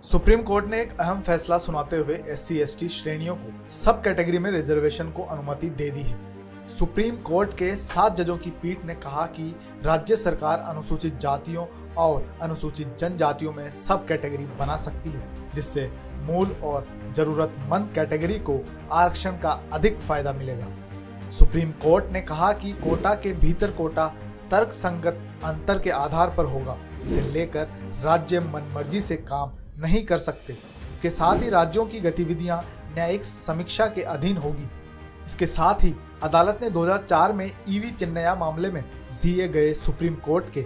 Supreme court ने एक अहम फैसला सुनाते हुए SC/ST श्रेणियों को सब कैटेगरी में रिजर्वेशन को अनुमति दे दी है। सुप्रीम कोर्ट के 7 जजों की पीठ ने कहा कि राज्य सरकार अनुसूचित जातियों और अनुसूचित जनजातियों में सब कैटेगरी बना सकती है, जिससे मूल और जरूरतमंद कैटेगरी को आरक्षण का अधिक फायदा मिलेगा। सुप्रीम कोर्ट ने कहा कि कोटा के भीतर कोटा तर्कसंगत अंतर के आधार पर होगा। इसे लेकर राज्य मनमर्जी से काम नहीं कर सकते। इसके साथ ही राज्यों की गतिविधियां न्यायिक समीक्षा के अधीन होगी। इसके साथ ही अदालत ने 2004 में EV चिन्नया मामले में दिए गए सुप्रीम कोर्ट के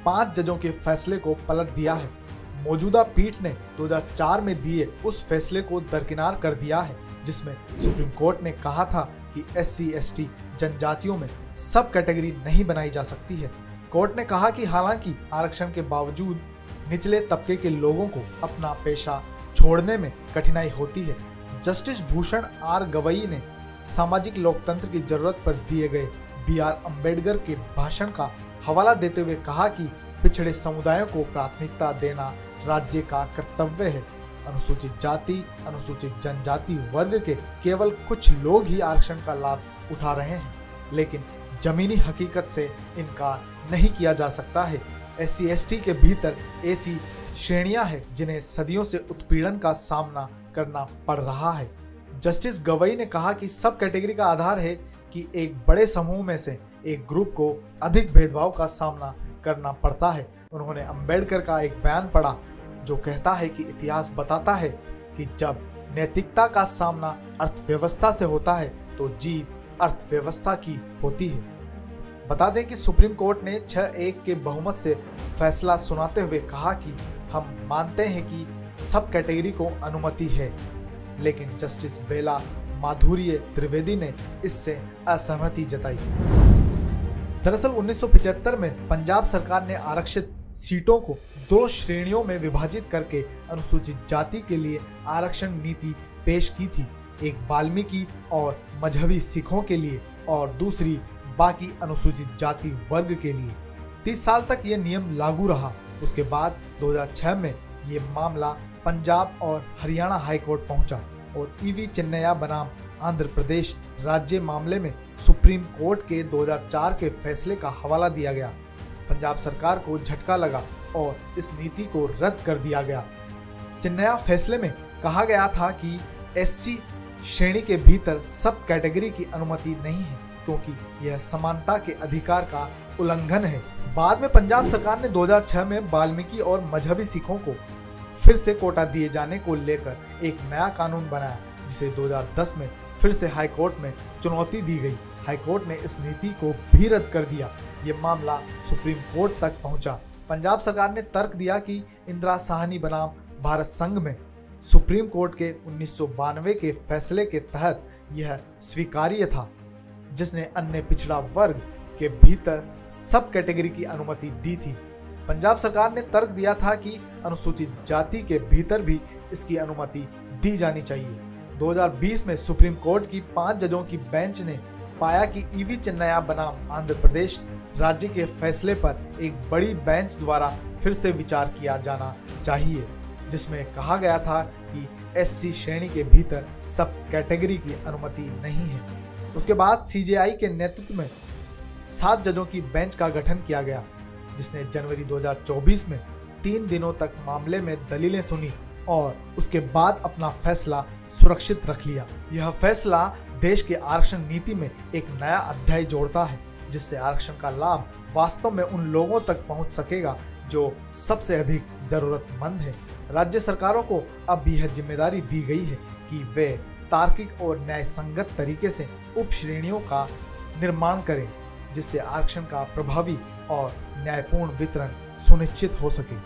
5 जजों के फैसले को पलट दिया है। मौजूदा पीठ ने 2004 में दिए उस फैसले को दरकिनार कर दिया है, जिसमें सुप्रीम कोर्ट ने कहा था कि SC/ST जनजातियों में सब कैटेगरी नहीं बनाई जा सकती है। कोर्ट ने कहा कि हालांकि आरक्षण के बावजूद निचले तबके के लोगों को अपना पेशा छोड़ने में कठिनाई होती है। जस्टिस भूषण R गवई ने सामाजिक लोकतंत्र की जरूरत पर दिए गए BR अम्बेडकर के भाषण का हवाला देते हुए कहा कि पिछड़े समुदायों को प्राथमिकता देना राज्य का कर्तव्य है। अनुसूचित जाति, अनुसूचित जनजाति वर्ग के केवल कुछ लोग ही आरक्षण का लाभ उठा रहे हैं, लेकिन जमीनी हकीकत से इनकार नहीं किया जा सकता है। SC/ST के भीतर ऐसी श्रेणियां हैं जिन्हें सदियों से उत्पीड़न का सामना करना पड़ रहा है। जस्टिस गवई ने कहा कि सब कैटेगरी का आधार है कि एक बड़े समूह में से एक ग्रुप को अधिक भेदभाव का सामना करना पड़ता है। उन्होंने अम्बेडकर का एक बयान पढ़ा जो कहता है कि इतिहास बताता है कि जब नैतिकता का सामना अर्थव्यवस्था से होता है तो जीत अर्थव्यवस्था की होती है। बता दें कि सुप्रीम कोर्ट ने 6-1 के बहुमत से फैसला सुनाते हुए कहा कि हम मानते हैं कि सब कैटेगरी को अनुमति है, लेकिन जस्टिस बेला माधुर्य त्रिवेदी ने इससे असहमति जताई। दरअसल 1975 में पंजाब सरकार ने आरक्षित सीटों को 2 श्रेणियों में विभाजित करके अनुसूचित जाति के लिए आरक्षण नीति पेश की थी। एक वाल्मीकि और मजहबी सिखों के लिए और दूसरी बाकी अनुसूचित जाति वर्ग के लिए। 30 साल तक ये नियम लागू रहा। उसके बाद 2006 में ये मामला पंजाब और हरियाणा हाई कोर्ट पहुंचा और EV चिन्नया बनाम आंध्र प्रदेश राज्य मामले में सुप्रीम कोर्ट के 2004 के फैसले का हवाला दिया गया। पंजाब सरकार को झटका लगा और इस नीति को रद्द कर दिया गया। चिन्नया फैसले में कहा गया था कि SC श्रेणी के भीतर सब कैटेगरी की अनुमति नहीं है, क्योंकि यह समानता के अधिकार का उल्लंघन है। बाद में पंजाब सरकार ने 2006 में वाल्मीकि और मजहबी सिखों को फिर से कोटा दिए जाने को लेकर एक नया कानून बनाया, जिसे 2010 में फिर से हाई कोर्ट में चुनौती दी गई। हाई कोर्ट ने इस नीति को भी रद्द कर दिया। ये मामला सुप्रीम कोर्ट तक पहुंचा। पंजाब सरकार ने तर्क दिया कि इंदिरा साहनी बनाम भारत संघ में सुप्रीम कोर्ट के 1992 के फैसले के तहत यह स्वीकार्य था, जिसने अन्य पिछड़ा वर्ग के भीतर सब कैटेगरी की अनुमति दी थी। पंजाब सरकार ने तर्क दिया था कि अनुसूचित जाति के भीतर भी इसकी अनुमति दी जानी चाहिए। 2020 में सुप्रीम कोर्ट की 5 जजों की बेंच ने पाया कि EV चिन्नया बनाम आंध्र प्रदेश राज्य के फैसले पर एक बड़ी बेंच द्वारा फिर से विचार किया जाना चाहिए, जिसमें कहा गया था कि SC श्रेणी के भीतर सब कैटेगरी की अनुमति नहीं है। उसके बाद CJI के नेतृत्व में 7 जजों की बेंच का गठन किया गया, जिसने जनवरी 2024 में 3 दिनों तक मामले में दलीलें सुनी और उसके बाद अपना फैसला सुरक्षित रख लिया। यह फैसला देश के आरक्षण नीति में एक नया अध्याय जोड़ता है, जिससे आरक्षण का लाभ वास्तव में उन लोगों तक पहुंच सकेगा जो सबसे अधिक जरूरतमंद है। राज्य सरकारों को अब यह जिम्मेदारी दी गई है कि वे तार्किक और न्यायसंगत तरीके से उप श्रेणियों का निर्माण करें, जिससे आरक्षण का प्रभावी और न्यायपूर्ण वितरण सुनिश्चित हो सके।